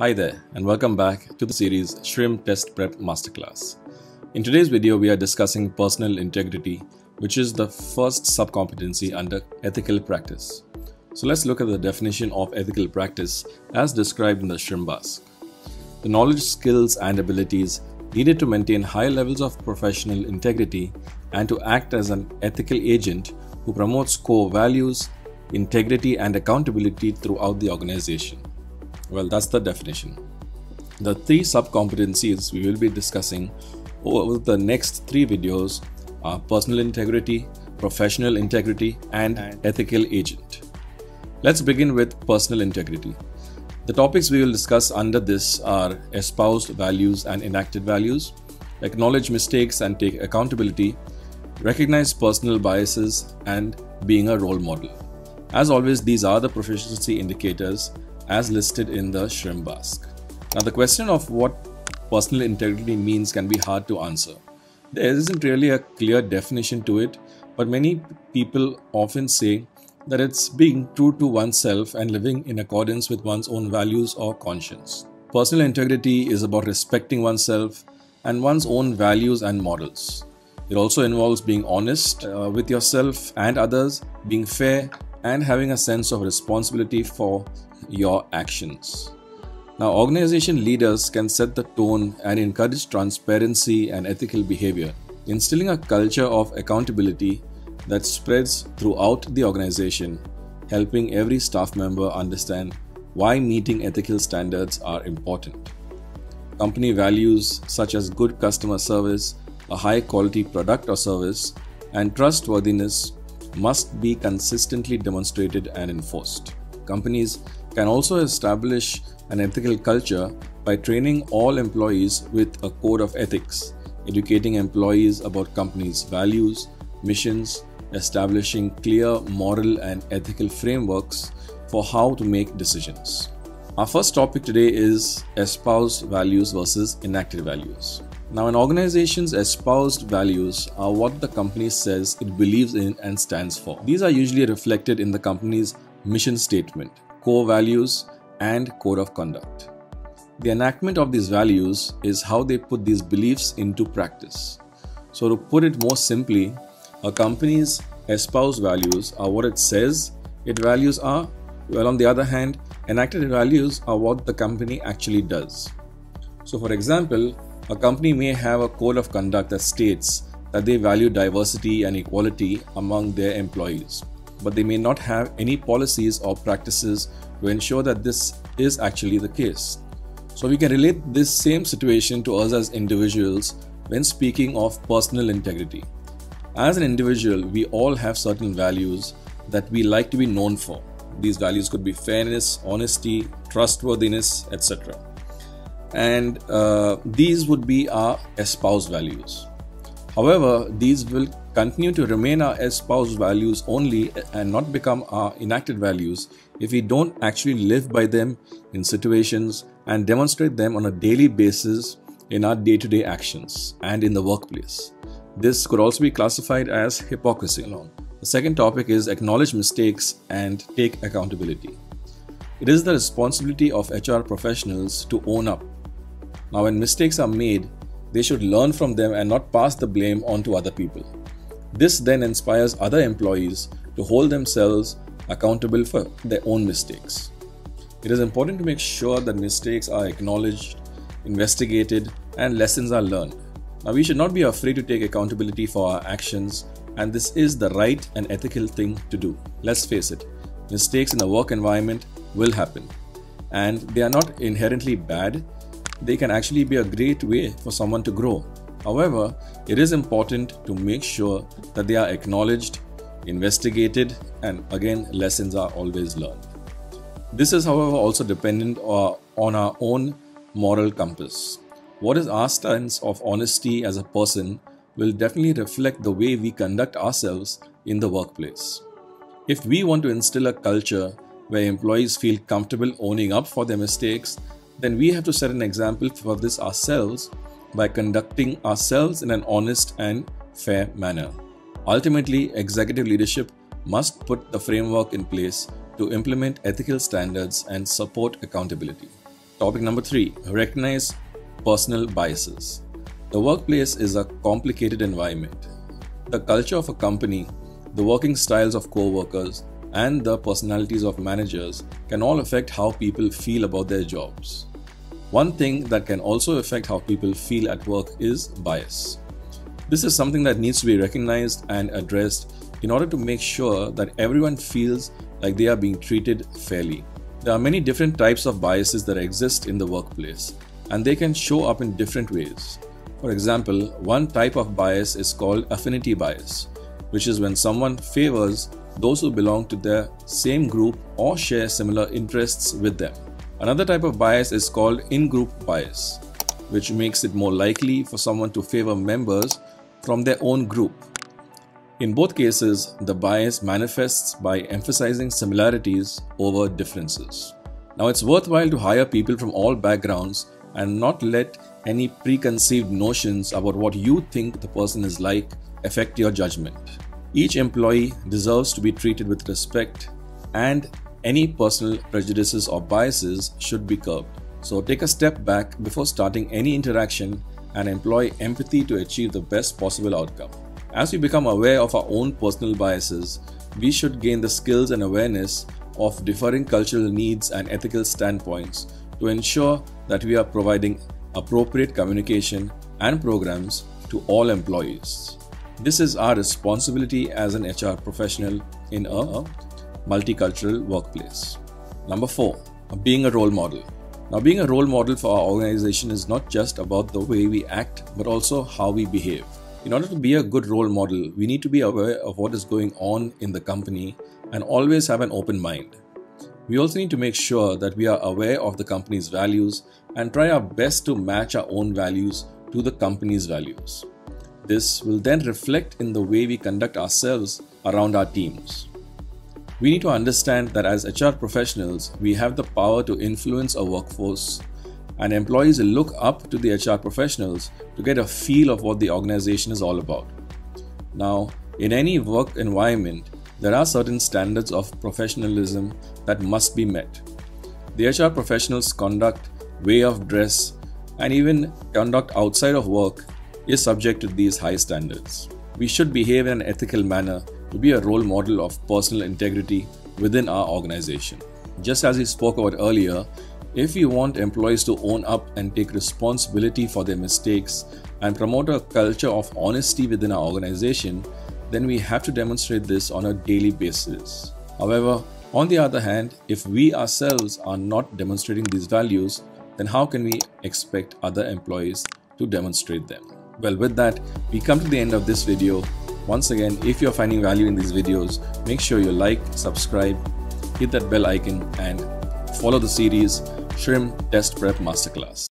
Hi there, and welcome back to the series SHRM Test Prep Masterclass. In today's video, we are discussing personal integrity, which is the first subcompetency under ethical practice. So let's look at the definition of ethical practice as described in the SHRM BaSK. The knowledge, skills, and abilities needed to maintain high levels of professional integrity and to act as an ethical agent who promotes core values, integrity, and accountability throughout the organization. Well, that's the definition. The three sub-competencies we will be discussing over the next three videos are personal integrity, professional integrity, and ethical agent. Let's begin with personal integrity. The topics we will discuss under this are espoused values and enacted values, acknowledge mistakes and take accountability, recognize personal biases, and being a role model. As always, these are the proficiency indicators as listed in the SHRM BaSK. Now, the question of what personal integrity means can be hard to answer. There isn't really a clear definition to it, but many people often say that it's being true to oneself and living in accordance with one's own values or conscience. Personal integrity is about respecting oneself and one's own values and models. It also involves being honest with yourself and others, being fair, and having a sense of responsibility for your actions. Now, organization leaders can set the tone and encourage transparency and ethical behavior, instilling a culture of accountability that spreads throughout the organization, helping every staff member understand why meeting ethical standards are important. Company values such as good customer service, a high quality product or service, and trustworthiness must be consistently demonstrated and enforced. Companies can also establish an ethical culture by training all employees with a code of ethics, educating employees about company's values, missions, establishing clear moral and ethical frameworks for how to make decisions. Our first topic today is espoused values versus enacted values. Now, an organization's espoused values are what the company says it believes in and stands for. These are usually reflected in the company's mission statement, core values, and code of conduct. The enactment of these values is how they put these beliefs into practice. So, to put it more simply, a company's espoused values are what it says its values are, while on the other hand, enacted values are what the company actually does. So, for example, a company may have a code of conduct that states that they value diversity and equality among their employees, but they may not have any policies or practices to ensure that this is actually the case. So we can relate this same situation to us as individuals when speaking of personal integrity. As an individual, we all have certain values that we like to be known for. These values could be fairness, honesty, trustworthiness, etc. And these would be our espoused values. However, these will continue to remain our espoused values only and not become our enacted values if we don't actually live by them in situations and demonstrate them on a daily basis in our day-to-day actions and in the workplace. This could also be classified as hypocrisy. The second topic is acknowledge mistakes and take accountability. It is the responsibility of HR professionals to own up. Now, when mistakes are made, they should learn from them and not pass the blame on to other people. This then inspires other employees to hold themselves accountable for their own mistakes. It is important to make sure that mistakes are acknowledged, investigated, and lessons are learned. Now, we should not be afraid to take accountability for our actions, and this is the right and ethical thing to do. Let's face it, mistakes in the work environment will happen, and they are not inherently bad. They can actually be a great way for someone to grow. However, it is important to make sure that they are acknowledged, investigated, and again, lessons are always learned. This is, however, also dependent on our own moral compass. What is our stance of honesty as a person will definitely reflect the way we conduct ourselves in the workplace. If we want to instill a culture where employees feel comfortable owning up for their mistakes, then we have to set an example for this ourselves by conducting ourselves in an honest and fair manner. Ultimately, executive leadership must put the framework in place to implement ethical standards and support accountability. Topic number 3. Recognize personal biases. The workplace is a complicated environment. The culture of a company, the working styles of co-workers, and the personalities of managers can all affect how people feel about their jobs. One thing that can also affect how people feel at work is bias. This is something that needs to be recognized and addressed in order to make sure that everyone feels like they are being treated fairly. There are many different types of biases that exist in the workplace, and they can show up in different ways. For example, one type of bias is called affinity bias, which is when someone favors those who belong to their same group or share similar interests with them. Another type of bias is called in-group bias, which makes it more likely for someone to favor members from their own group. In both cases, the bias manifests by emphasizing similarities over differences. Now, it's worthwhile to hire people from all backgrounds and not let any preconceived notions about what you think the person is like affect your judgment. Each employee deserves to be treated with respect, and any personal prejudices or biases should be curbed. So take a step back before starting any interaction and employ empathy to achieve the best possible outcome. As we become aware of our own personal biases, we should gain the skills and awareness of differing cultural needs and ethical standpoints to ensure that we are providing appropriate communication and programs to all employees. This is our responsibility as an HR professional in a multicultural workplace. Number 4, being a role model. Now, being a role model for our organization is not just about the way we act, but also how we behave. In order to be a good role model, we need to be aware of what is going on in the company and always have an open mind. We also need to make sure that we are aware of the company's values and try our best to match our own values to the company's values. This will then reflect in the way we conduct ourselves around our teams. We need to understand that as HR professionals, we have the power to influence our workforce, and employees will look up to the HR professionals to get a feel of what the organization is all about. Now, in any work environment, there are certain standards of professionalism that must be met. The HR professionals' conduct, way of dress, and even conduct outside of work is subject to these high standards. We should behave in an ethical manner to be a role model of personal integrity within our organization. Just as we spoke about earlier, if we want employees to own up and take responsibility for their mistakes and promote a culture of honesty within our organization, then we have to demonstrate this on a daily basis. However, on the other hand, if we ourselves are not demonstrating these values, then how can we expect other employees to demonstrate them? Well, with that, we come to the end of this video. Once again, if you're finding value in these videos, make sure you like, subscribe, hit that bell icon, and follow the series SHRM Test Prep Masterclass.